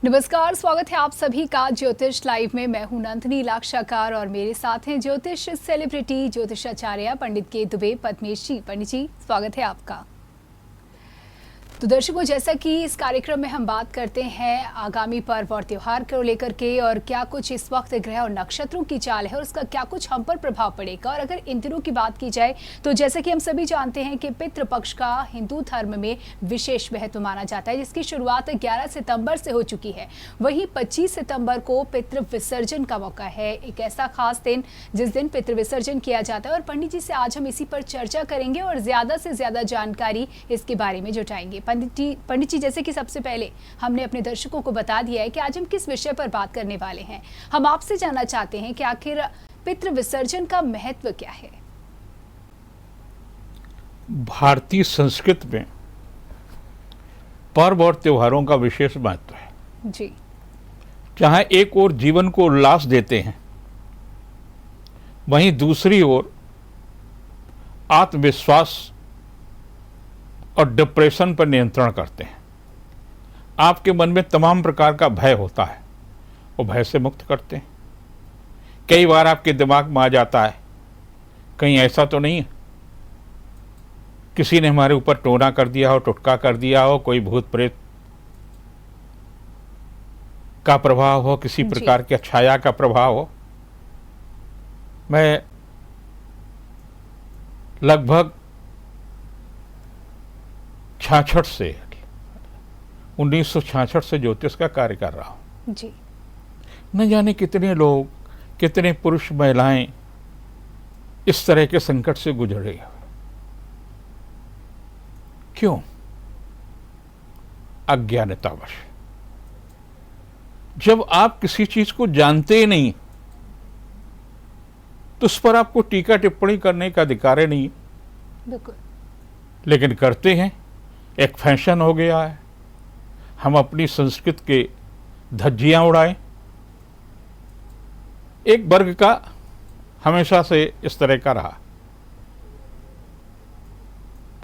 नमस्कार, स्वागत है आप सभी का ज्योतिष लाइव में। मैं हूं नंदिनी लाक्षाकार और मेरे साथ हैं ज्योतिष सेलिब्रिटी ज्योतिषाचार्य पंडित के दुबे पद्मेश जी। पंडित जी, स्वागत है आपका। तो दर्शकों, जैसा कि इस कार्यक्रम में हम बात करते हैं आगामी पर्व और त्योहार को लेकर के और क्या कुछ इस वक्त ग्रह और नक्षत्रों की चाल है और उसका क्या कुछ हम पर प्रभाव पड़ेगा। और अगर इन दिनों की बात की जाए तो जैसे कि हम सभी जानते हैं कि पितृपक्ष का हिंदू धर्म में विशेष महत्व माना जाता है, जिसकी शुरुआत 11 सितंबर से हो चुकी है। वहीं 25 सितंबर को पितृ विसर्जन का मौका है, एक ऐसा खास दिन जिस दिन पितृ विसर्जन किया जाता है। और पंडित जी से आज हम इसी पर चर्चा करेंगे और ज्यादा से ज्यादा जानकारी इसके बारे में जुटाएंगे। पंडित जी, जैसे कि सबसे पहले हमने अपने दर्शकों को बता दिया है कि आज हम किस विषय पर बात करने वाले हैं। हम आपसे जानना चाहते हैं कि आखिर पितृ विसर्जन का महत्व क्या है। भारतीय संस्कृति में पर्व और त्योहारों का विशेष महत्व है जी। जहां एक ओर जीवन को उल्लास देते हैं, वहीं दूसरी ओर आत्मविश्वास और डिप्रेशन पर नियंत्रण करते हैं। आपके मन में तमाम प्रकार का भय होता है, वो भय से मुक्त करते हैं। कई बार आपके दिमाग में आ जाता है, कहीं ऐसा तो नहीं है किसी ने हमारे ऊपर टोना कर दिया हो, टुटका कर दिया हो, कोई भूत प्रेत का प्रभाव हो, किसी प्रकार की छाया का प्रभाव हो। मैं लगभग 1966 से ज्योतिष का कार्य कर रहा हूं जी। न जाने कितने लोग, कितने पुरुष महिलाएं इस तरह के संकट से गुजरे। क्यों? अज्ञानतावश। जब आप किसी चीज को जानते ही नहीं तो उस पर आपको टीका टिप्पणी करने का अधिकार नहीं। बिल्कुल। लेकिन करते हैं, एक फैशन हो गया है। हम अपनी संस्कृति के धज्जियां उड़ाएं। एक वर्ग का हमेशा से इस तरह का रहा।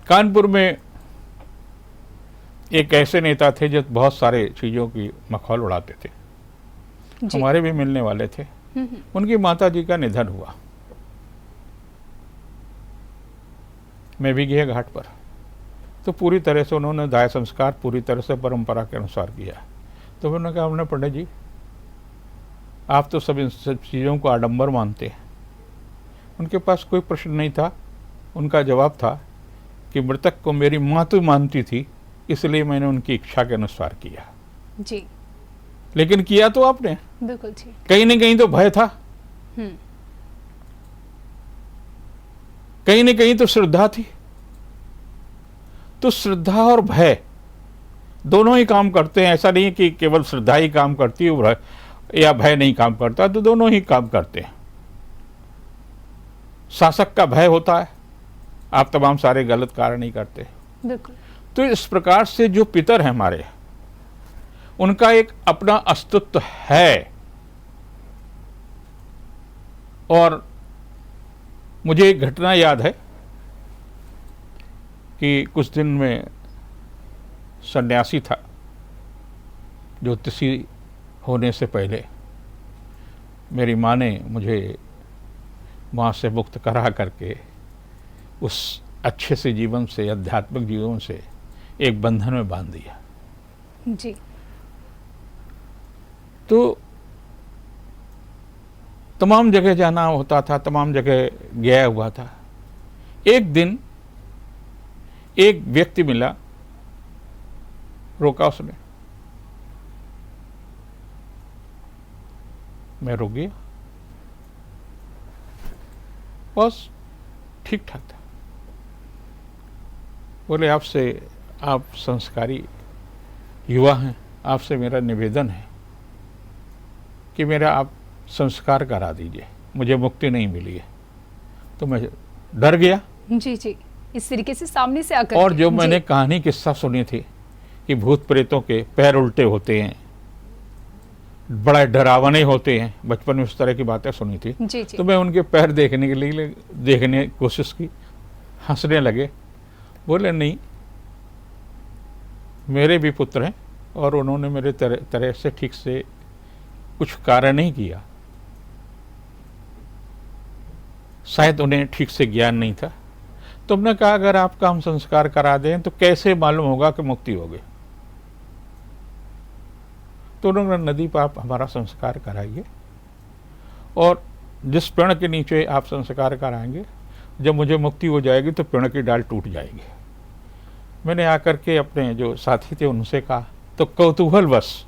कानपुर में एक ऐसे नेता थे जो बहुत सारे चीजों की मखौल उड़ाते थे, हमारे भी मिलने वाले थे। उनकी माता जी का निधन हुआ। मैं भी गया घाट पर, तो पूरी तरह से उन्होंने दाह संस्कार पूरी तरह से परंपरा के अनुसार किया। तो उन्होंने कहा, हमने पंडित जी, आप तो सब इन सब चीज़ों को आडंबर मानते हैं। उनके पास कोई प्रश्न नहीं था। उनका जवाब था कि मृतक को मेरी माँ तो मानती थी, इसलिए मैंने उनकी इच्छा के अनुसार किया जी। लेकिन किया तो आपने। बिल्कुल जी। कहीं न कहीं तो भय था, कहीं न कहीं तो श्रद्धा थी। तो श्रद्धा और भय दोनों ही काम करते हैं। ऐसा नहीं है कि केवल श्रद्धा ही काम करती है या भय नहीं काम करता, तो दोनों ही काम करते हैं। शासक का भय होता है, आप तमाम सारे गलत कार्य नहीं करते। बिल्कुल। तो इस प्रकार से जो पितर हैं हमारे, उनका एक अपना अस्तित्व है। और मुझे एक घटना याद है कि कुछ दिन में सन्यासी था, ज्योतिषी होने से पहले मेरी माँ ने मुझे वहाँ से मुक्त करा करके उस अच्छे से जीवन से, आध्यात्मिक जीवन से एक बंधन में बांध दिया जी। तो तमाम जगह जाना होता था, तमाम जगह गया हुआ था। एक दिन एक व्यक्ति मिला, रोका उसने, मैं रुक गया। बस ठीक ठाक था। बोले, आपसे, आप संस्कारी युवा हैं, आपसे मेरा निवेदन है कि मेरा आप संस्कार करा दीजिए, मुझे मुक्ति नहीं मिली है। तो मैं डर गया। जी जी। इस तरीके से सामने से आकर और जो मैंने कहानी किस्सा सुनी थी कि भूत प्रेतों के पैर उल्टे होते हैं, बड़ा डरावने होते हैं, बचपन में उस तरह की बातें सुनी थी। जी जी। तो मैं उनके पैर देखने के लिए देखने की कोशिश की, हंसने लगे। बोले, नहीं, मेरे भी पुत्र हैं और उन्होंने मेरे तरह से ठीक से कुछ कार्य नहीं किया, शायद उन्हें ठीक से ज्ञान नहीं था। तो हमने कहा अगर आपका हम संस्कार करा दें तो कैसे मालूम होगा कि मुक्ति होगी। तो उन्होंने नदी पर आप हमारा संस्कार कराइए और जिस पेड़ के नीचे आप संस्कार कराएंगे, जब मुझे मुक्ति हो जाएगी तो पेड़ की डाल टूट जाएगी। मैंने आकर के अपने जो साथी थे उनसे कहा, तो कौतूहलवश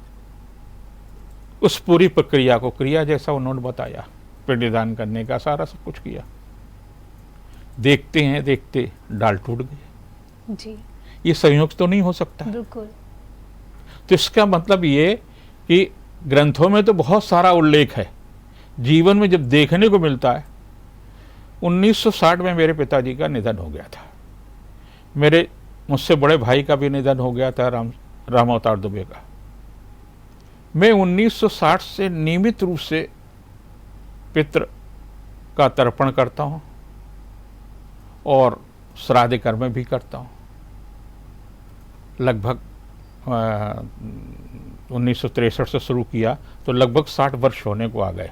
उस पूरी प्रक्रिया को, क्रिया जैसा उन्होंने बताया, पिंडदान करने का सारा सब कुछ किया। देखते हैं देखते डाल टूट गई। जी, ये संयोग तो नहीं हो सकता। बिल्कुल। तो इसका मतलब ये कि ग्रंथों में तो बहुत सारा उल्लेख है, जीवन में जब देखने को मिलता है। 1960 में मेरे पिताजी का निधन हो गया था, मेरे मुझसे बड़े भाई का भी निधन हो गया था, राम अवतार दुबे का। मैं 1960 से नियमित रूप से पितृ का तर्पण करता हूँ और श्राद्ध कर्म भी करता हूँ। लगभग 1963 से शुरू किया तो लगभग 60 वर्ष होने को आ गए।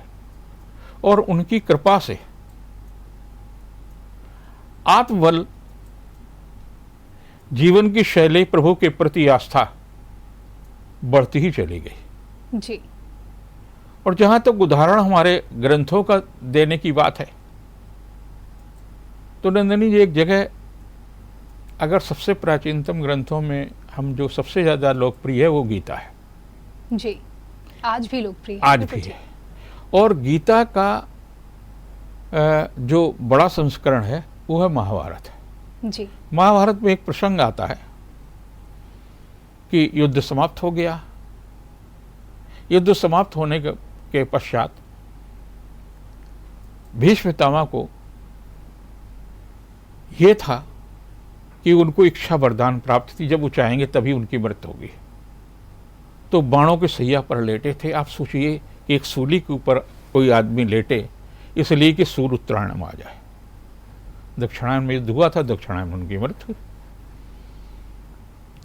और उनकी कृपा से आत्मबल, जीवन की शैली, प्रभु के प्रति आस्था बढ़ती ही चली गई। जी। और जहां तक उदाहरण हमारे ग्रंथों का देने की बात है, तो नंदिनी जी एक जगह, अगर सबसे प्राचीनतम ग्रंथों में हम जो सबसे ज्यादा लोकप्रिय है वो गीता है। जी, आज भी लोकप्रिय है। आज भी है। और गीता का जो बड़ा संस्करण है वो है महाभारत। जी। महाभारत में एक प्रसंग आता है कि युद्ध समाप्त हो गया। युद्ध समाप्त होने के पश्चात भीष्म पितामह को यह था कि उनको इच्छा वरदान प्राप्त थी, जब वो चाहेंगे तभी उनकी मृत्यु होगी। तो बाणों के सैया पर लेटे थे। आप सोचिए कि एक सूली के ऊपर कोई आदमी लेटे, इसलिए कि सूर्य उत्तरायण में आ जाए। दक्षिणायन में युद्ध हुआ था, दक्षिणायन में उनकी मृत्यु।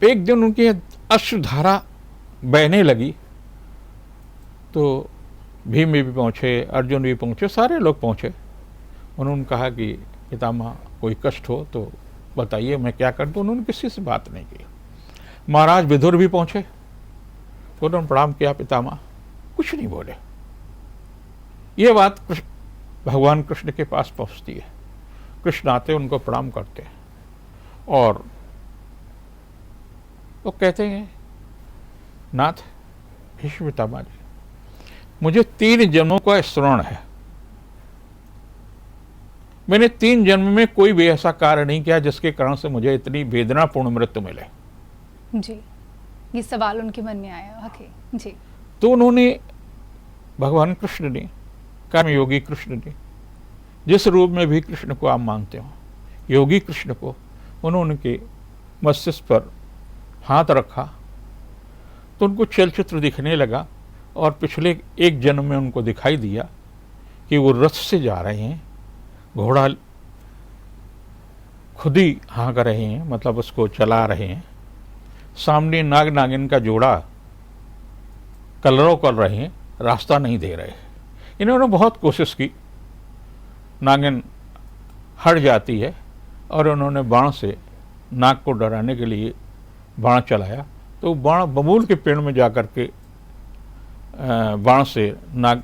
एक दिन उनकी अश्रुधारा बहने लगी तो भीम भी पहुंचे, अर्जुन भी पहुंचे, सारे लोग पहुंचे। उन्होंने कहा कि पितामह कोई कष्ट हो तो बताइए, मैं क्या कर दूं। उन्होंने किसी से बात नहीं की। महाराज विदुर भी पहुंचे, उन्होंने प्रणाम किया, पितामह कुछ नहीं बोले। ये बात भगवान कृष्ण के पास पहुंचती है। कृष्ण आते, उनको प्रणाम करते हैं और वो कहते हैं, नाथ भीष्म पितामह जी, मुझे 3 जन्मों का स्मरण है। मैंने 3 जन्म में कोई भी ऐसा कार्य नहीं किया जिसके कारण से मुझे इतनी वेदनापूर्ण मृत्यु मिले। जी, ये सवाल उनके मन में आया। ओके। जी। तो उन्होंने, भगवान कृष्ण ने, कर्मयोगी कृष्ण ने, जिस रूप में भी कृष्ण को आप मानते हो, योगी कृष्ण को, उन्होंने के मस्तिष्क पर हाथ रखा तो उनको चलचित्र दिखने लगा। और पिछले एक जन्म में उनको दिखाई दिया कि वो रथ से जा रहे हैं, घोड़ा खुद ही हाँक रहे हैं, मतलब उसको चला रहे हैं। सामने नाग नागिन का जोड़ा कलरव कर रहे हैं, रास्ता नहीं दे रहे। इन्होंने बहुत कोशिश की, नागिन हट जाती है और उन्होंने बाण से नाग को डराने के लिए बाण चलाया तो बाण बबूल के पेड़ में जाकर के बाण से नाग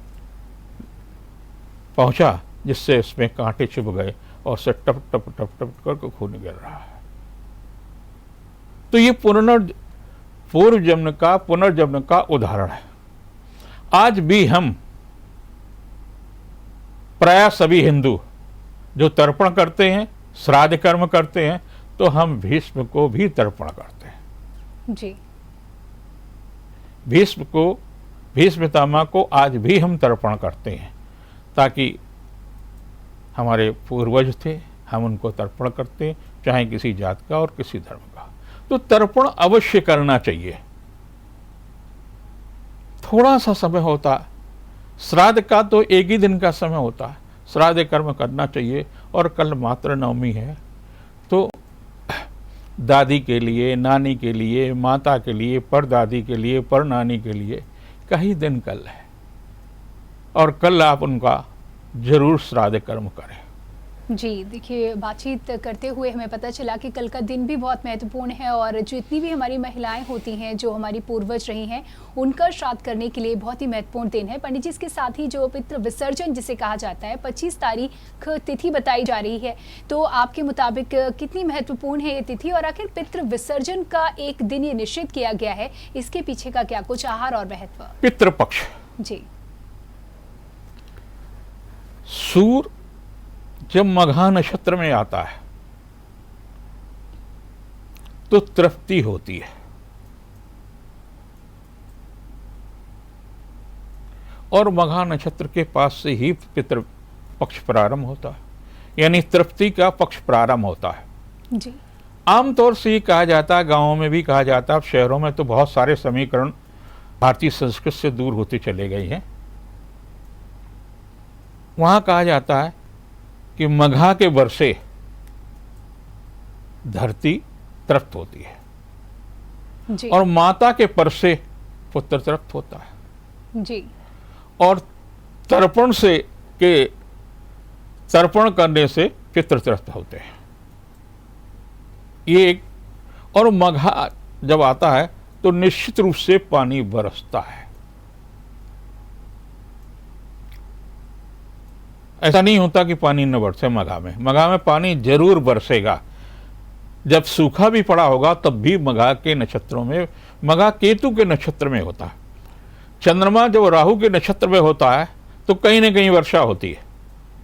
पहुंचा, जिससे उसमें कांटे चुभ गए और से टप टप टप टप करके खून गिर रहा है। तो ये पूर्व जन्म का, पुनर्जन्म का उदाहरण है। आज भी हम प्राय सभी हिंदू जो तर्पण करते हैं, श्राद्ध कर्म करते हैं, तो हम भीष्म को भी तर्पण करते हैं। जी। भीष्म पितामह को आज भी हम तर्पण करते हैं, ताकि हमारे पूर्वज थे, हम उनको तर्पण करते हैं, चाहे किसी जात का और किसी धर्म का। तो तर्पण अवश्य करना चाहिए। थोड़ा सा समय होता, श्राद्ध का तो एक ही दिन का समय होता है, श्राद्ध कर्म करना चाहिए। और कल मातृ नवमी है, तो दादी के लिए, नानी के लिए, माता के लिए, परदादी के लिए, परनानी के लिए का ही दिन कल है, और कल आप उनका जरूर श्राद्ध कर्म करें। जी देखिए, बातचीत करते हुए हमें पता चला कि कल का दिन भी बहुत महत्वपूर्ण है और जितनी भी हमारी महिलाएं होती हैं जो हमारी पूर्वज रही हैं उनका श्राद्ध करने के लिए बहुत ही महत्वपूर्ण दिन है। पंडित जी, इसके साथ ही जो पितृ विसर्जन जिसे कहा जाता है 25 तारीख तिथि बताई जा रही है, तो आपके मुताबिक कितनी महत्वपूर्ण है ये तिथि, और आखिर पितृ विसर्जन का एक दिन ये निश्चित किया गया है, इसके पीछे का क्या कुछ आहार और महत्व? पितृपक्ष। जी। सूर्य जब मघा नक्षत्र में आता है तो तृप्ति होती है, और मघा नक्षत्र के पास से ही पितृ पक्ष प्रारंभ होता है, यानी तृप्ति का पक्ष प्रारंभ होता है। जी। आमतौर से ये कहा जाता है, गांवों में भी कहा जाता है, शहरों में तो बहुत सारे समीकरण भारतीय संस्कृत से दूर होते चले गए हैं। वहां कहा जाता है कि मघा के वर्षे धरती तृप्त होती है, जी। और माता के परसे पुत्र तृप्त होता है, जी। और तर्पण से के तर्पण करने से पितृ तृप्त होते हैं। ये एक, और मघा जब आता है तो निश्चित रूप से पानी बरसता है। ऐसा नहीं होता कि पानी न बरसे मघा में। मघा में पानी जरूर बरसेगा। जब सूखा भी पड़ा होगा तब भी मघा के नक्षत्रों में, मघा केतु के नक्षत्र में होता है। चंद्रमा जब राहु के नक्षत्र में होता है तो कहीं न कहीं वर्षा होती है,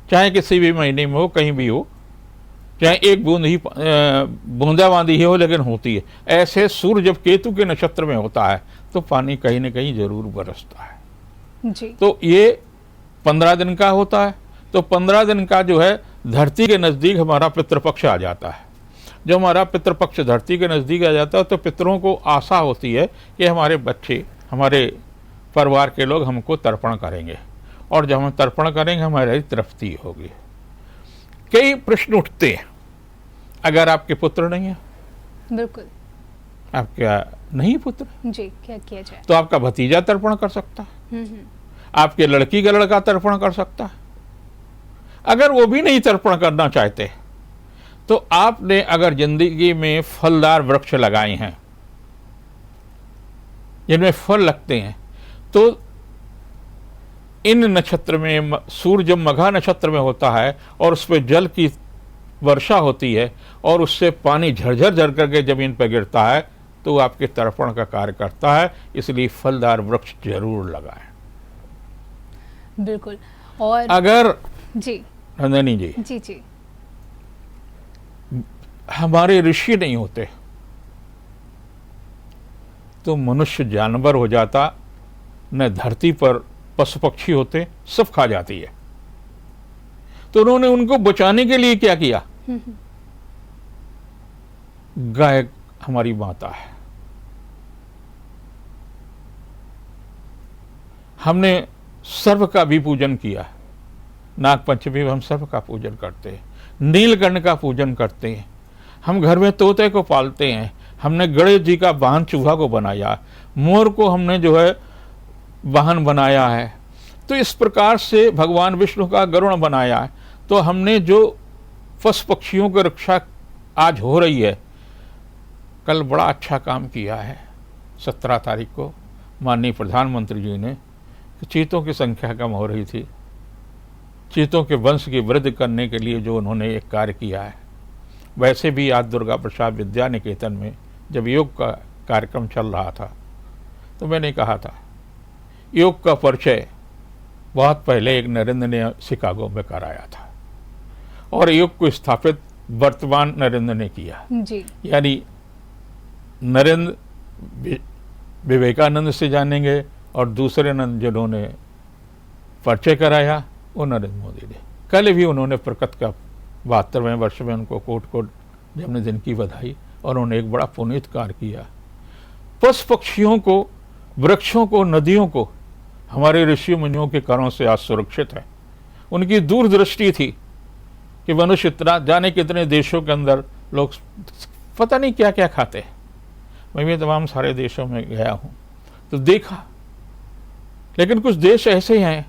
चाहे किसी भी महीने में हो, कहीं भी हो, चाहे एक बूंद ही बूंदाबांदी ही हो, लेकिन होती है। ऐसे सूर्य जब केतु के नक्षत्र में होता है तो पानी कहीं न कहीं जरूर बरसता है। जी। तो ये 15 दिन का होता है। तो 15 दिन का जो है धरती के नज़दीक हमारा पितृपक्ष आ जाता है। जब हमारा पितृपक्ष धरती के नज़दीक आ जाता है तो पितरों को आशा होती है कि हमारे बच्चे, हमारे परिवार के लोग हमको तर्पण करेंगे, और जब हम तर्पण करेंगे हमारी तृप्ति होगी। कई प्रश्न उठते हैं, अगर आपके पुत्र नहीं है, बिल्कुल, आपका नहीं पुत्र, जी, क्या किया जाए? तो आपका भतीजा तर्पण कर सकता है, आपके लड़की का लड़का तर्पण कर सकता है। अगर वो भी नहीं तर्पण करना चाहते तो आपने अगर जिंदगी में फलदार वृक्ष लगाए हैं जिनमें फल लगते हैं, तो इन नक्षत्र में सूर्य जब मघा नक्षत्र में होता है और उस पर जल की वर्षा होती है और उससे पानी झरझर झर करके जमीन पर गिरता है, तो आपके तर्पण का कार्य करता है। इसलिए फलदार वृक्ष जरूर लगाएं। बिल्कुल। और अगर जी नंदिनी जी, जी जी, हमारे ऋषि नहीं होते तो मनुष्य जानवर हो जाता, न धरती पर पशु पक्षी होते, सब खा जाती है। तो उन्होंने उनको बचाने के लिए क्या किया? गाय हमारी माता है, हमने सर्व का भी पूजन किया। नाग पंचमी में हम सर्व का पूजन करते हैं, नीलकंठ का पूजन करते हैं, हम घर में तोते को पालते हैं, हमने गणेश जी का वाहन चूहा को बनाया, मोर को हमने जो है वाहन बनाया है। तो इस प्रकार से भगवान विष्णु का गरुड़ बनाया है। तो हमने जो पशु पक्षियों की रक्षा आज हो रही है, कल बड़ा अच्छा काम किया है। 17 तारीख को माननीय प्रधानमंत्री जी ने, चीतों की संख्या कम हो रही थी, चीतों के वंश की वृद्धि करने के लिए जो उन्होंने एक कार्य किया है। वैसे भी आज दुर्गा प्रसाद विद्या निकेतन में जब योग का कार्यक्रम चल रहा था तो मैंने कहा था, योग का परिचय बहुत पहले एक नरेंद्र ने शिकागो में कराया था, और योग को स्थापित वर्तमान नरेंद्र ने किया। जी। यानी नरेंद्र विवेकानंद से जानेंगे, और दूसरे नंद जिन्होंने परिचय कराया वो नरेंद्र मोदी ने। कल भी उन्होंने प्रकट का 72वें वर्ष में उनको कोट कोट जन्मदिन की बधाई, और उन्होंने एक बड़ा पुनीत कार्य किया। पशु पक्षियों को, वृक्षों को, नदियों को हमारे ऋषि मुनियों के करों से आज सुरक्षित है। उनकी दूरदृष्टि थी कि मनुष्य इतना, जाने कितने देशों के अंदर लोग पता नहीं क्या क्या खाते हैं। मैं भी तमाम सारे देशों में गया हूँ तो देखा, लेकिन कुछ देश ऐसे हैं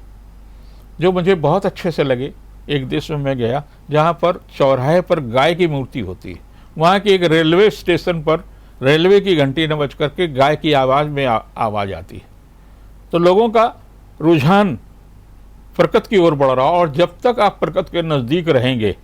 जो मुझे बहुत अच्छे से लगे। एक देश में मैं गया जहाँ पर चौराहे पर गाय की मूर्ति होती है, वहाँ की एक रेलवे स्टेशन पर रेलवे की घंटी न बज करके गाय की आवाज़ में आवाज़ आती है। तो लोगों का रुझान प्रकृति की ओर बढ़ रहा, और जब तक आप प्रकृति के नज़दीक रहेंगे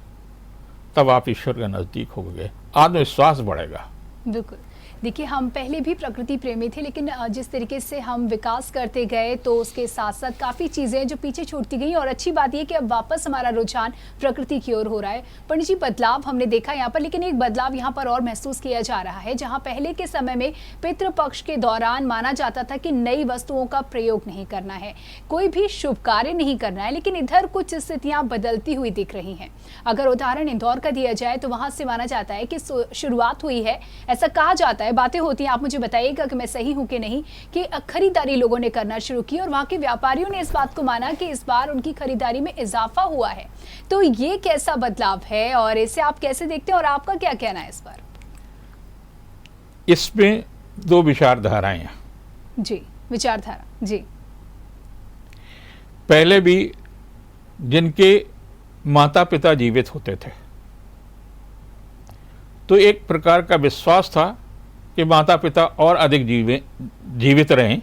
तब आप ईश्वर के नज़दीक होंगे, आत्मविश्वास बढ़ेगा। बिल्कुल। देखिए, हम पहले भी प्रकृति प्रेमी थे, लेकिन जिस तरीके से हम विकास करते गए तो उसके साथ साथ काफ़ी चीज़ें जो पीछे छूटती गई, और अच्छी बात यह कि अब वापस हमारा रुझान प्रकृति की ओर हो रहा है। पंडित जी, बदलाव हमने देखा यहाँ पर, लेकिन एक बदलाव यहाँ पर और महसूस किया जा रहा है। जहाँ पहले के समय में पितृपक्ष के दौरान माना जाता था कि नई वस्तुओं का प्रयोग नहीं करना है, कोई भी शुभ कार्य नहीं करना है, लेकिन इधर कुछ स्थितियाँ बदलती हुई दिख रही हैं। अगर उदाहरण इंदौर का दिया जाए तो वहाँ से माना जाता है कि शुरुआत हुई है, ऐसा कहा जाता है, बातें होती हैं, आप मुझे बताइएगा कि मैं सही हूं कि नहीं, कि खरीदारी लोगों ने करना शुरू की और वहां के व्यापारियों ने इस बात को माना कि इस बार उनकी खरीदारी में इजाफा हुआ है। तो ये कैसा बदलाव है और इसे आप कैसे देखते हैं, और आपका क्या कहना है इस पर? इसमें दो विचारधाराएं हैं। जी, विचारधारा। जी, पहले भी जिनके माता पिता जीवित होते थे तो एक प्रकार का विश्वास था कि माता पिता और अधिक जीवित रहें,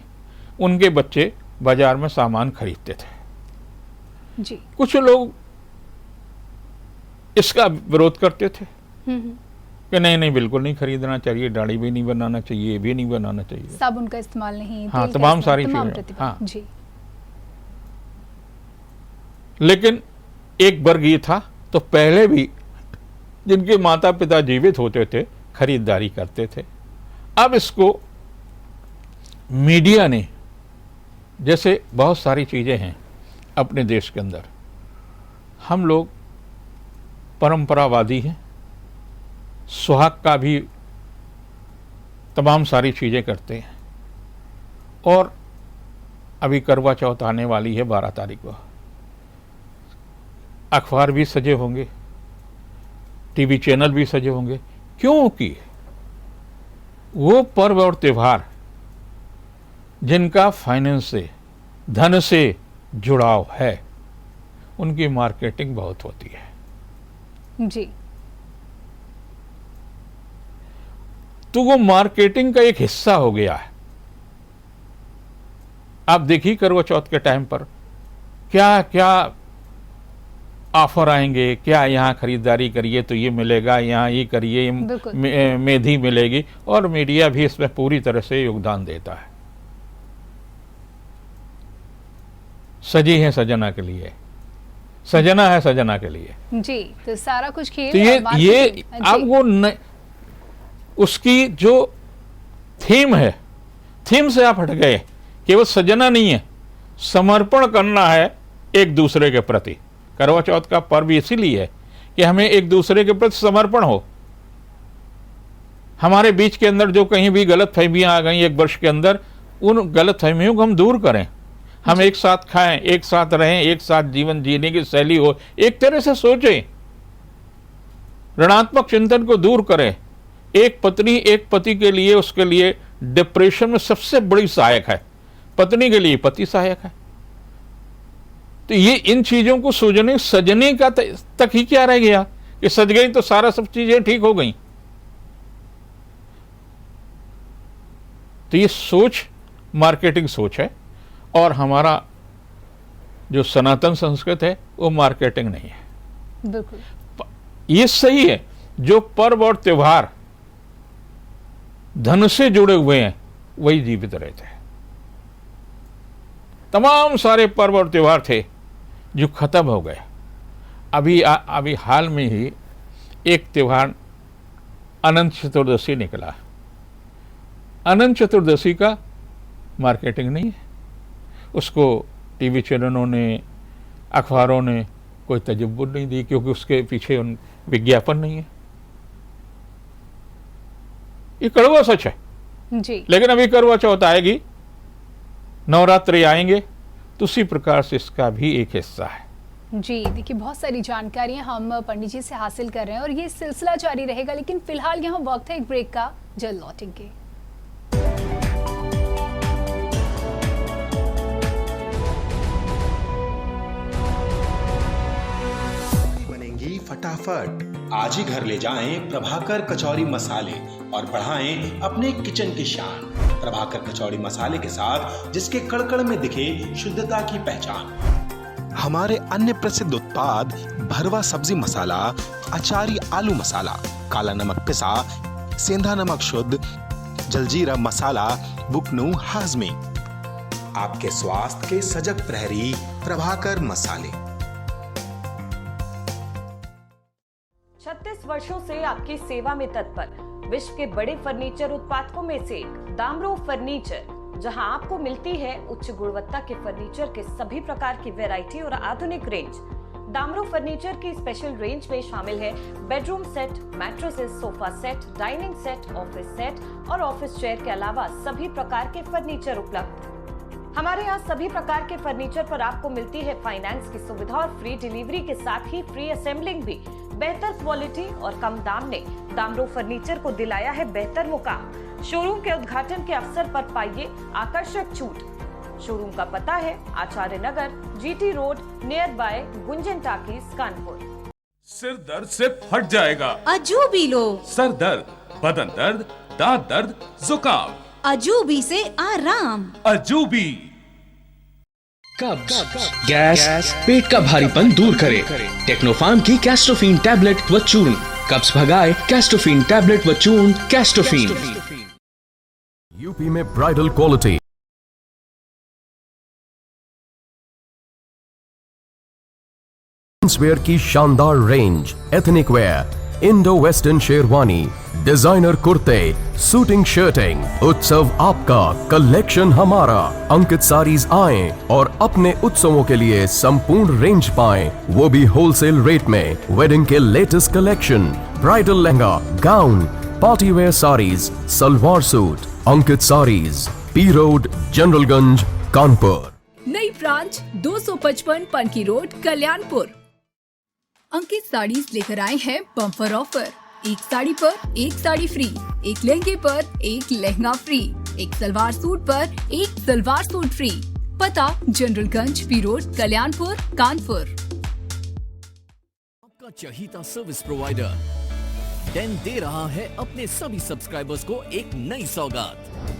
उनके बच्चे बाजार में सामान खरीदते थे। जी। कुछ लोग इसका विरोध करते थे कि नहीं नहीं, बिल्कुल नहीं खरीदना चाहिए, दाढ़ी भी नहीं बनाना चाहिए, ये भी नहीं बनाना चाहिए, साबुन का इस्तेमाल नहीं, हाँ, तेल का तमाम इस्तेमाल, सारी तमाम चीजें। प्रतिबंध। हाँ। जी। लेकिन एक वर्ग ये था, तो पहले भी जिनके माता पिता जीवित होते थे खरीदारी करते थे। अब इसको मीडिया ने, जैसे बहुत सारी चीजें हैं अपने देश के अंदर, हम लोग परंपरावादी हैं, सुहाग का भी तमाम सारी चीजें करते हैं, और अभी करवा चौथ आने वाली है 12 तारीख को, अखबार भी सजे होंगे, टीवी चैनल भी सजे होंगे, क्योंकि वो पर्व और त्यौहार जिनका फाइनेंस से, धन से जुड़ाव है, उनकी मार्केटिंग बहुत होती है। जी। तो वो मार्केटिंग का एक हिस्सा हो गया है। आप देखिए करवा चौथ के टाइम पर क्या क्या ऑफर आएंगे, क्या यहाँ खरीदारी करिए तो ये मिलेगा, यहाँ ये करिए मेहंदी मिलेगी, और मीडिया भी इसमें पूरी तरह से योगदान देता है। सजी है सजना के लिए, सजना है सजना के लिए। जी, तो सारा कुछ खेल। तो ये अब वो उसकी जो थीम है, थीम से आप हट गए, केवल सजना नहीं है, समर्पण करना है एक दूसरे के प्रति। करवा चौथ का पर्व इसीलिए है कि हमें एक दूसरे के प्रति समर्पण हो। हमारे बीच के अंदर जो कहीं भी गलत फहमियां आ गई एक वर्ष के अंदर, उन गलत फहमियों को हम दूर करें, हम एक साथ खाएं, एक साथ रहें, एक साथ जीवन जीने की शैली हो, एक तरह से सोचें, ऋणात्मक चिंतन को दूर करें। एक पत्नी एक पति के लिए, उसके लिए डिप्रेशन में सबसे बड़ी सहायक है, पत्नी के लिए पति सहायक है। तो ये इन चीजों को सजने का तक ही क्या रह गया कि सज गई तो सारा सब चीजें ठीक हो गई। तो ये सोच मार्केटिंग सोच है, और हमारा जो सनातन संस्कृत है वो मार्केटिंग नहीं है। बिल्कुल ये सही है, जो पर्व और त्योहार धन से जुड़े हुए हैं वही जीवित रहते हैं। तमाम सारे पर्व और त्योहार थे जो खत्म हो गए। अभी हाल में ही एक त्योहार अनंत चतुर्दशी निकला। अनंत चतुर्दशी का मार्केटिंग नहीं है, उसको टीवी चैनलों ने, अखबारों ने कोई तजब्बुर नहीं दी, क्योंकि उसके पीछे उन विज्ञापन नहीं है। ये कड़वा सच है जी। लेकिन अभी करवा चौथ आएगी, नवरात्रि आएंगे, तो उसी प्रकार से इसका भी एक हिस्सा है। जी, देखिए बहुत सारी जानकारियां हम पंडित जी से हासिल कर रहे हैं और ये सिलसिला जारी रहेगा, लेकिन फिलहाल यहाँ वक्त है एक ब्रेक का, जल्द लौटेंगे। बनेंगी फटाफट। आज ही घर ले जाएं प्रभाकर कचौरी मसाले और बढ़ाएं अपने किचन की शान। प्रभाकर कचौरी मसाले के साथ जिसके कड़कड़ में दिखे शुद्धता की पहचान। हमारे अन्य प्रसिद्ध उत्पाद भरवा सब्जी मसाला, अचारी आलू मसाला, काला नमक पिसा, सेंधा नमक शुद्ध, जलजीरा मसाला, बुकनू हाजमे। आपके स्वास्थ्य के सजग प्रहरी प्रभाकर मसाले। 36 वर्षों से आपकी सेवा में तत्पर विश्व के बड़े फर्नीचर उत्पादकों में से एक दामरो फर्नीचर, जहां आपको मिलती है उच्च गुणवत्ता के फर्नीचर के सभी प्रकार की वैरायटी और आधुनिक रेंज। दामरो फर्नीचर की स्पेशल रेंज में शामिल है bedroom set, mattresses, sofa set, dining set, office set और ऑफिस चेयर के अलावा सभी प्रकार के फर्नीचर उपलब्ध। हमारे यहाँ सभी प्रकार के फर्नीचर पर आपको मिलती है फाइनेंस की सुविधा और फ्री डिलीवरी के साथ ही फ्री असेंबलिंग भी। बेहतर क्वालिटी और कम दाम ने दामरो फर्नीचर को दिलाया है बेहतर मुकाम। शोरूम के उद्घाटन के अवसर पर पाइए आकर्षक छूट। शोरूम का पता है Acharya Nagar, GT road, near by Gunjan talkies, Kanpur. सिर दर्द से फट जाएगा, अजूबी लो। सर दर्द, बदन दर्द, दांत दर्द, जुकाम, अजूबी से आराम। अजूबी। कब्ज, गैस, पेट का भारीपन दूर करे। टेक्नोफार्म की कैस्टोफिन टैबलेट व चूर्ण कब्ज भगाए। कैस्टोफिन टैबलेट व चूर्ण कैस्टोफिन। यूपी में ब्राइडल क्वालिटी वेयर की शानदार range, ethnic wear, Indo western sherwani, designer कुर्ते, सूटिंग शर्टिंग। उत्सव आपका, कलेक्शन हमारा। अंकित साड़ीज आएं और अपने उत्सवों के लिए संपूर्ण रेंज पाएं, वो भी होलसेल रेट में। वेडिंग के latest collection, bridal lehenga, gown, party wear sarees, salwar suit. Ankit Sarees, P road, Generalganj, Kanpur. नई ब्रांच 255 पनकी रोड, कल्याणपुर। अंकित साड़ीज लेकर आए हैं बम्पर ऑफर। एक साड़ी पर एक साड़ी फ्री, एक लहंगे पर एक लहंगा फ्री, एक सलवार सूट पर एक सलवार सूट फ्री। पता जनरलगंज, पी रोड, कल्याणपुर, कानपुर। आपका चहीता सर्विस प्रोवाइडर डेन दे रहा है अपने सभी सब्सक्राइबर्स को एक नई सौगात।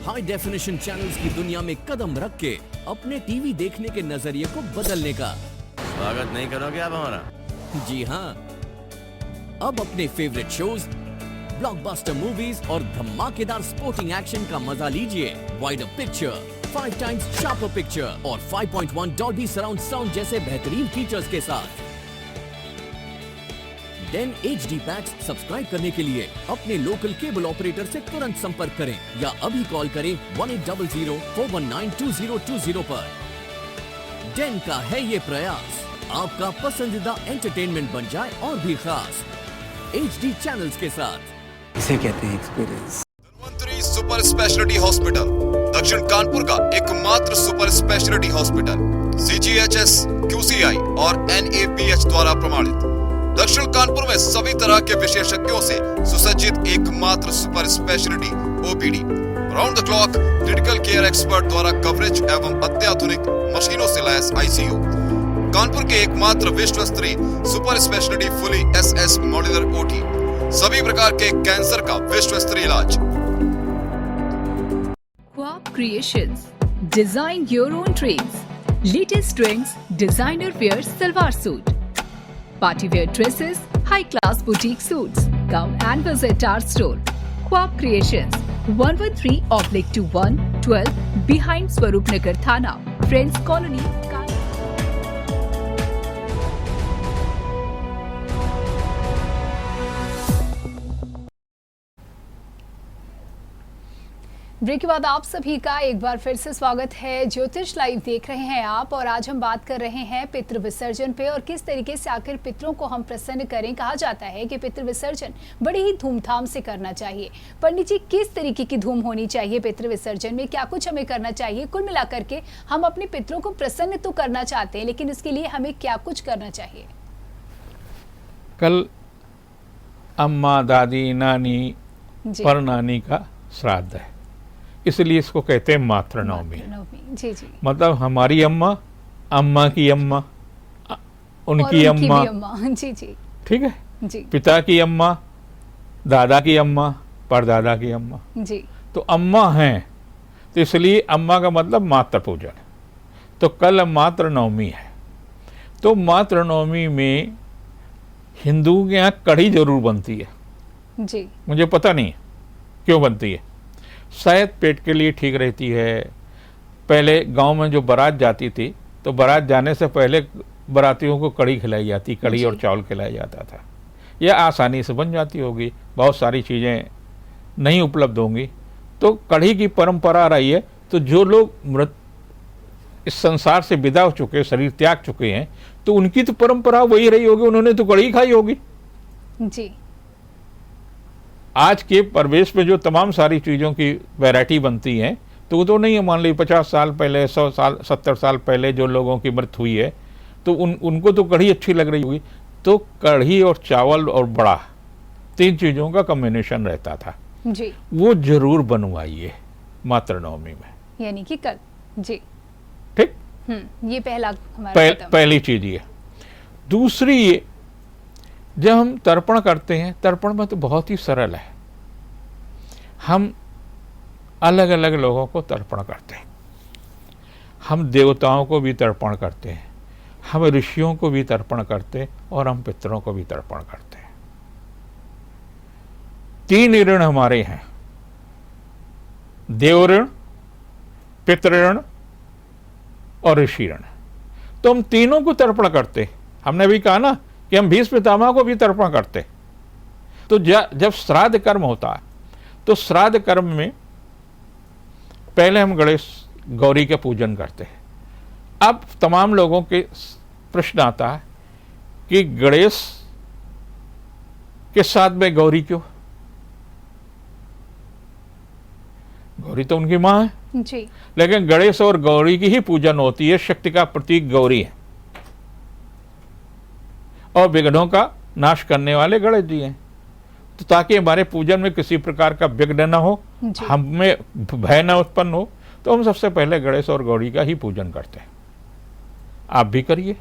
हाई डेफिनेशन चैनल्स की दुनिया में कदम रख के अपने टीवी देखने के नजरिए को बदलने का। स्वागत नहीं करोगे आप हमारा? जी हाँ, अब अपने फेवरेट शोज, ब्लॉकबस्टर मूवीज और धमाकेदार स्पोर्टिंग एक्शन का मजा लीजिए। Wider picture, 5 times sharper picture और 5.1 डॉल्बी सराउंड साउंड जैसे बेहतरीन फीचर्स के साथ। डेन HD पैक्स सब्सक्राइब करने के लिए अपने लोकल केबल ऑपरेटर से तुरंत संपर्क करें या अभी कॉल करें 1800-419-2020 पर। डेन का है ये प्रयास, आपका पसंदीदा एंटरटेनमेंट बन जाए और भी खास HD चैनल्स के साथ। इसे कहते हैं experience. Dhanvantari super speciality hospital, दक्षिण कानपुर का एकमात्र super speciality hospital, CGHS, QCI और NABH द्वारा प्रमाणित। दक्षिण कानपुर में सभी तरह के विशेषज्ञों से सुसज्जित एकमात्र super speciality OPD, round the clock critical care expert द्वारा कवरेज एवं अत्याधुनिक मशीनों से लैस ICU। कानपुर के एकमात्र विश्व स्तरीय super speciality fully SS modular OT, सभी प्रकार के कैंसर का विश्व स्तरीय इलाज। क्वाप creations, design your own trends, latest trends, designer wear salwar suit, party wear dresses, high class boutique suits. Come and visit our store, Quap Creations, 113/2112 behind Swaroop Nagar Thana, Friends Colony, break के बाद आप सभी का एक बार फिर से स्वागत है। ज्योतिष लाइव देख रहे हैं आप, और आज हम बात कर रहे हैं पितृ विसर्जन पे और किस तरीके से आखिर पितरों को हम प्रसन्न करें। कहा जाता है कि पितृ विसर्जन बड़ी ही धूमधाम से करना चाहिए। पंडित जी, किस तरीके की धूम होनी चाहिए पितृ विसर्जन में, क्या कुछ हमें करना चाहिए? कुल मिलाकर के हम अपने पितरों को प्रसन्न तो करना चाहते हैं, लेकिन इसके लिए हमें क्या कुछ करना चाहिए? कल अम्मा, दादी, नानी, परनानी का श्राद्ध है, इसलिए इसको कहते हैं मातृनवमी। जी जी। मतलब हमारी अम्मा, अम्मा की अम्मा, उनकी अम्मा, जी जी, ठीक है जी। पिता की अम्मा, दादा की अम्मा, परदादा की अम्मा, जी। तो अम्मा हैं, तो इसलिए अम्मा का मतलब मातृ पूजन। तो कल मातृनवमी है, तो मातृनवमी में हिंदुओं के यहाँ कढ़ी जरूर बनती है। जी। मुझे पता नहीं है क्यों बनती है, शायद पेट के लिए ठीक रहती है। पहले गांव में जो बारात जाती थी, तो बारात जाने से पहले बारातियों को कढ़ी खिलाई जाती, कढ़ी और चावल खिलाया जाता था। यह आसानी से बन जाती होगी, बहुत सारी चीज़ें नहीं उपलब्ध होंगी, तो कढ़ी की परंपरा रही है। तो जो लोग मृत इस संसार से विदा हो चुके, शरीर त्याग चुके हैं, तो उनकी तो परंपरा वही रही होगी, उन्होंने तो कढ़ी खाई होगी। जी। आज के परिवेश में जो तमाम सारी चीज़ों की वैरायटी बनती हैं, तो वो तो नहीं है। मान ली 50 साल पहले, 100 साल, 70 साल पहले जो लोगों की मृत्यु हुई है, तो उनको तो कढ़ी अच्छी लग रही होगी। तो कढ़ी और चावल और बड़ा, 3 चीज़ों का कॉम्बिनेशन रहता था जी। वो जरूर बनवाइए मातृनवमी में, यानी कि कल। जी, ठीक। ये पहला हमारा पहली चीज ये। दूसरी ये, जब हम तर्पण करते हैं, तर्पण में तो बहुत ही सरल है। हम अलग अलग लोगों को तर्पण करते हैं। हम देवताओं को भी तर्पण करते हैं, हम ऋषियों को भी तर्पण करते हैं, और हम पितरों को भी तर्पण करते हैं। 3 ऋण हमारे हैं, देव ऋण, पितृ और ऋषि ऋण। तो हम तीनों को तर्पण करते। हमने भी कहा ना कि हम भीष्म पितामह को भी तर्पण करते। तो जब श्राद्ध कर्म होता है, तो श्राद्ध कर्म में पहले हम गणेश गौरी के पूजन करते हैं। अब तमाम लोगों के प्रश्न आता है कि गणेश के साथ में गौरी क्यों? गौरी तो उनकी मां है जी। लेकिन गणेश और गौरी की ही पूजन होती है। शक्ति का प्रतीक गौरी है, और विघ्नों का नाश करने वाले गणेश जी हैं। तो ताकि हमारे पूजन में किसी प्रकार का विघ्न न हो, हमें भय न उत्पन्न हो, तो हम सबसे पहले गणेश और गौरी का ही पूजन करते हैं। आप भी करिए,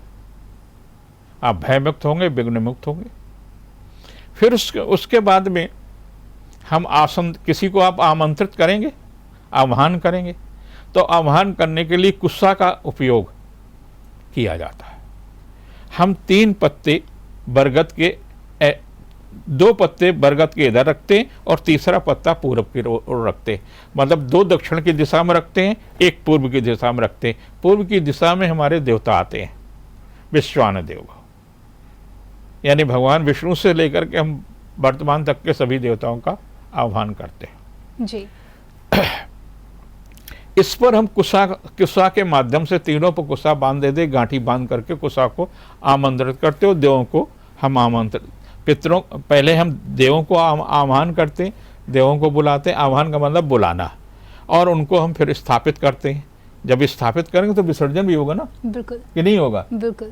आप भय मुक्त होंगे, विघ्न मुक्त होंगे। फिर उसके बाद में हम किसी को आप आमंत्रित करेंगे, आह्वान करेंगे, तो आह्वान करने के लिए कुस्सा का उपयोग किया जाता है। हम 3 पत्ते बरगद के 2 पत्ते बरगद के इधर रखते हैं, और तीसरा पत्ता पूर्व की ओर रखते हैं। मतलब 2 दक्षिण की दिशा में रखते हैं, 1 पूर्व की दिशा में रखते हैं। पूर्व की दिशा में हमारे देवता आते हैं, विश्वान देव, यानी भगवान विष्णु से लेकर के हम वर्तमान तक के सभी देवताओं का आह्वान करते हैं जी। इस पर हम कुसा के माध्यम से तीनों पर कुसा बांध देते, गांठी बांध करके कुसा को आमंत्रित करते हो। देवों को हम आमंत्रित, पितरों पहले हम देवों को आह्वान करते, देवों को बुलाते। आह्वान का मतलब बुलाना, और उनको हम फिर स्थापित करते हैं। जब स्थापित करेंगे तो विसर्जन भी होगा ना, बिल्कुल, कि नहीं होगा? बिल्कुल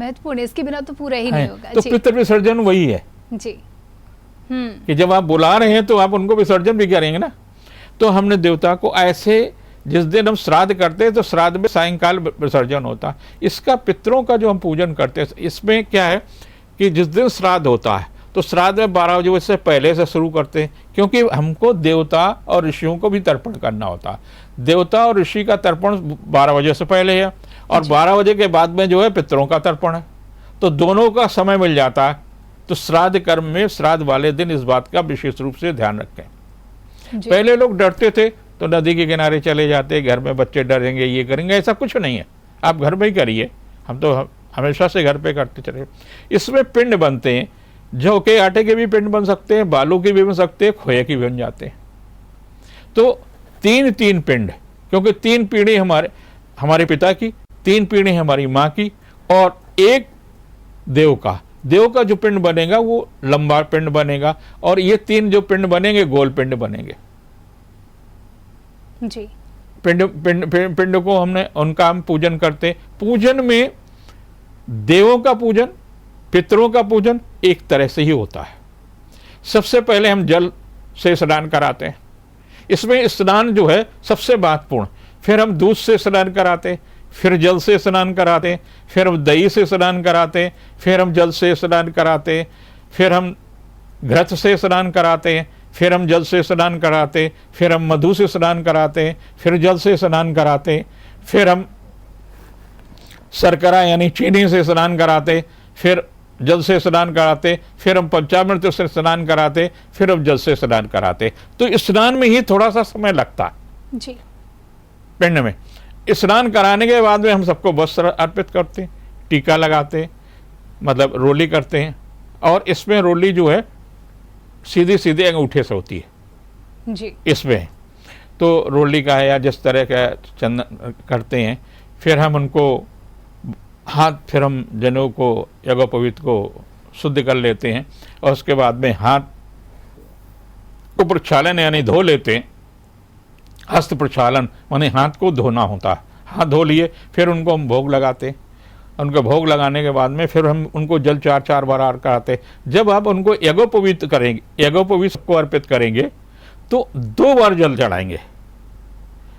महत्वपूर्ण, इसके बिना तो पूरा ही नहीं होगा। तो पितृ विसर्जन वही है जी। कि जब आप बुला रहे हैं तो आप उनको विसर्जन भी करेंगे ना। तो हमने देवता को ऐसे, जिस दिन हम श्राद्ध करते हैं तो श्राद्ध में सायंकाल विसर्जन होता है। इसका पितरों का जो हम पूजन करते हैं, इसमें क्या है कि जिस दिन श्राद्ध होता है तो श्राद्ध में 12 बजे से पहले से शुरू करते हैं, क्योंकि हमको देवता और ऋषियों को भी तर्पण करना होता है। देवता और ऋषि का तर्पण 12 बजे से पहले है, और 12 बजे के बाद में जो है पितरों का तर्पण है। तो दोनों का समय मिल जाता है। तो श्राद्ध कर्म में श्राद्ध वाले दिन इस बात का विशेष रूप से ध्यान रखें। पहले लोग डरते थे तो नदी के किनारे चले जाते, घर में बच्चे डरेंगे, ये करेंगे, ऐसा कुछ नहीं है। आप घर में ही करिए, हम तो हमेशा से घर पे करते चले। इसमें पिंड बनते हैं, जौ के आटे के भी पिंड बन सकते हैं, बालू के भी बन सकते हैं, खोए के भी बन जाते हैं। तो 3 पिंड, क्योंकि 3 पीढ़ी हमारे पिता की, 3 पीढ़ी हमारी माँ की, और एक देव का जो पिंड बनेगा वो लंबा पिंड बनेगा, और ये 3 जो पिंड बनेंगे गोल पिंड बनेंगे। जी। पिंड को उनका हम पूजन करते। पूजन में देवों का पूजन, पितरों का पूजन एक तरह से ही होता है। सबसे पहले हम जल से स्नान कराते हैं, इसमें स्नान जो है सबसे महत्वपूर्ण। फिर हम दूध से स्नान कराते, फिर जल से स्नान कराते, फिर हम दही से स्नान कराते, फिर हम जल से स्नान कराते, फिर हम घृत से स्नान कराते, फिर हम जल से स्नान कराते, फिर हम मधु से स्नान कराते, फिर जल से स्नान कराते, फिर हम शर्करा यानी चीनी से स्नान कराते, फिर जल से स्नान कराते, फिर हम पंचामृत से स्नान कराते, फिर हम जल से स्नान कराते। तो स्नान में ही थोड़ा सा समय लगता है जी। पिंड में। स्नान कराने के बाद में हम सबको वस्त्र अर्पित करते हैं, टीका लगाते, मतलब रोली करते हैं, और इसमें रोली जो है सीधी अंगूठे से होती है जी। इसमें तो रोली का है या जिस तरह का चंदन करते हैं। फिर हम उनको हाथ, फिर हम जनेऊ को यज्ञोपवीत को शुद्ध कर लेते हैं, और उसके बाद में हाथ को प्रक्षालन यानी धो लेते हैं। हस्त प्रक्षालन माने हाथ को धोना होता है। हाथ धो लिए, फिर उनको हम भोग लगाते। उनको भोग लगाने के बाद में फिर हम उनको जल 4 बार कराते। जब आप उनको यज्ञोपवीत करेंगे, यज्ञोपवीत को अर्पित करेंगे, तो 2 बार जल चढ़ाएंगे,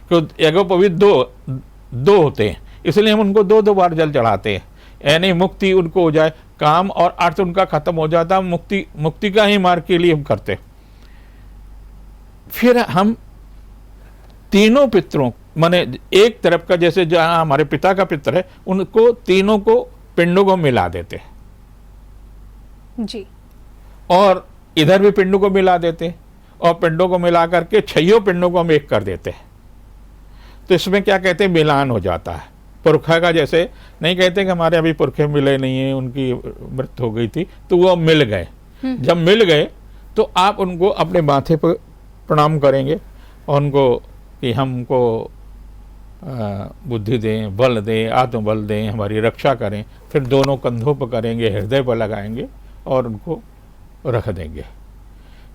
क्योंकि यज्ञोपवीत दो होते हैं, इसलिए हम उनको 2 बार जल चढ़ाते हैं। यानी मुक्ति उनको हो जाए, काम और अर्थ उनका खत्म हो जाता, मुक्ति का ही मार्ग के लिए हम करते। फिर हम तीनों पितरों माने एक तरफ का, जैसे जहां हमारे पिता का पितर है, उनको तीनों को पिंडों को मिला देते जी, और इधर भी पिंडों को मिला देते, और पिंडों को मिला करके 6 पिंडों को हम एक कर देते हैं। तो इसमें क्या कहते हैं, मिलान हो जाता है। पुरखा का जैसे नहीं कहते कि हमारे अभी पुरखे मिले नहीं है, उनकी मृत्यु हो गई थी, तो वो मिल गए। जब मिल गए तो आप उनको अपने माथे पर प्रणाम करेंगे, और उनको कि हमको बुद्धि दें, बल दें, आत्मबल दें, हमारी रक्षा करें। फिर दोनों कंधों पर करेंगे, हृदय पर लगाएंगे और उनको रख देंगे।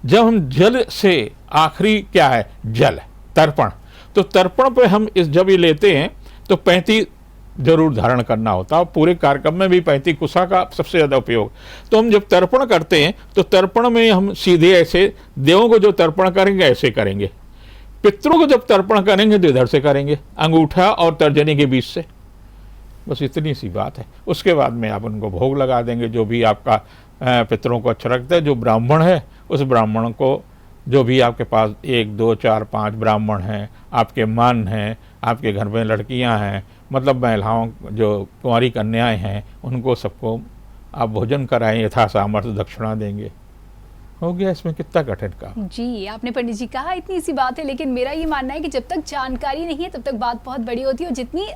जब हम जल से, आखिरी क्या है, जल तर्पण, तो तर्पण पे हम जब ये लेते हैं तो 35 जरूर धारण करना होता है। पूरे कार्यक्रम में भी 35 कुशा का सबसे ज़्यादा उपयोग। तो हम जब तर्पण करते हैं तो तर्पण में हम सीधे ऐसे, देवों को जो तर्पण करेंगे ऐसे करेंगे, पितरों को जब तर्पण करेंगे तो इधर से करेंगे, अंगूठा और तर्जनी के बीच से। बस इतनी सी बात है। उसके बाद में आप उनको भोग लगा देंगे, जो भी आपका पितरों को अच्छा लगता है। जो ब्राह्मण है उस ब्राह्मण को, जो भी आपके पास 1, 2, 4, 5 ब्राह्मण हैं, आपके मान हैं, आपके घर में लड़कियां हैं, मतलब महिलाओं जो कुंवारी कन्याएं हैं, उनको सबको आप भोजन कराएं, यथा सामर्थ्य दक्षिणा देंगे। हो गया, इसमें कितना कठिन काम। जी, आपने पंडित जी कहा इतनी सी बात है, लेकिन मेरा ये मानना है कि जब तक जानकारी नहीं है तब तक बात बहुत बड़ी होती है। और जितनी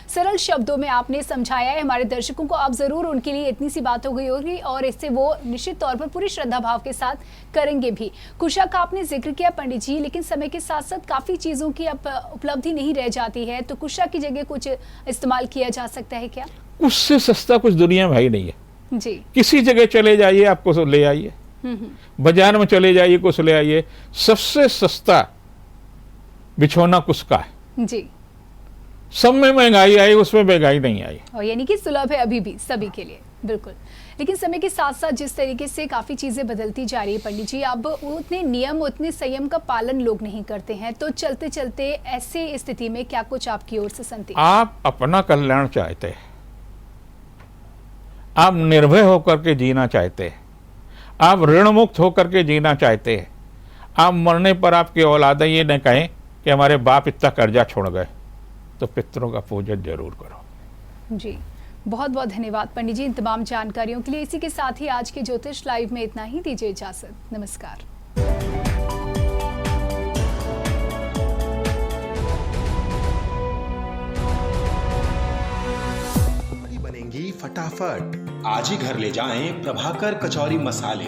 सरल शब्दों में आपने समझाया है हमारे दर्शकों को, आप जरूर उनके लिए इतनी सी बात हो गई होगी, और इससे वो निश्चित तौर पर पूरी श्रद्धा भाव के साथ करेंगे भी। कुशा का आपने जिक्र किया पंडित जी, लेकिन समय के साथ साथ काफी चीजों की अब उपलब्धि नहीं रह जाती है, तो कुशा की जगह कुछ इस्तेमाल किया जा सकता है क्या? उससे सस्ता कुछ दुनिया में ही नहीं है जी। किसी जगह चले जाइए, आपको ले आइए, बाजार में चले जाइए, कुछ ले आइए। सबसे सस्ता बिछौना कुश का है जी। सब में महंगाई आई, उसमें महंगाई नहीं आई। और यानी कि सुलभ है अभी भी सभी के लिए, बिल्कुल। लेकिन समय के साथ साथ जिस तरीके से काफी चीजें बदलती जा रही है पंडित जी, अब उतने नियम, उतने संयम का पालन लोग नहीं करते हैं, तो चलते चलते ऐसे स्थिति में क्या कुछ आपकी ओर से संदेश? आप अपना कल्याण चाहते हैं, आप निर्भय होकर के जीना चाहते हैं, आप ऋण मुक्त होकर के जीना चाहते हैं, आप मरने पर आपके औलाद ये न कहें कि हमारे बाप इतना कर्जा छोड़ गए, तो पितरों का पूजन जरूर करो। जी, बहुत बहुत धन्यवाद पंडित जी इन तमाम जानकारियों के लिए। इसी के साथ ही आज के ज्योतिष लाइव में इतना ही, दीजिए इजाजत, नमस्कार। बनेंगी फटाफट। आज ही घर ले जाएं प्रभाकर कचौरी मसाले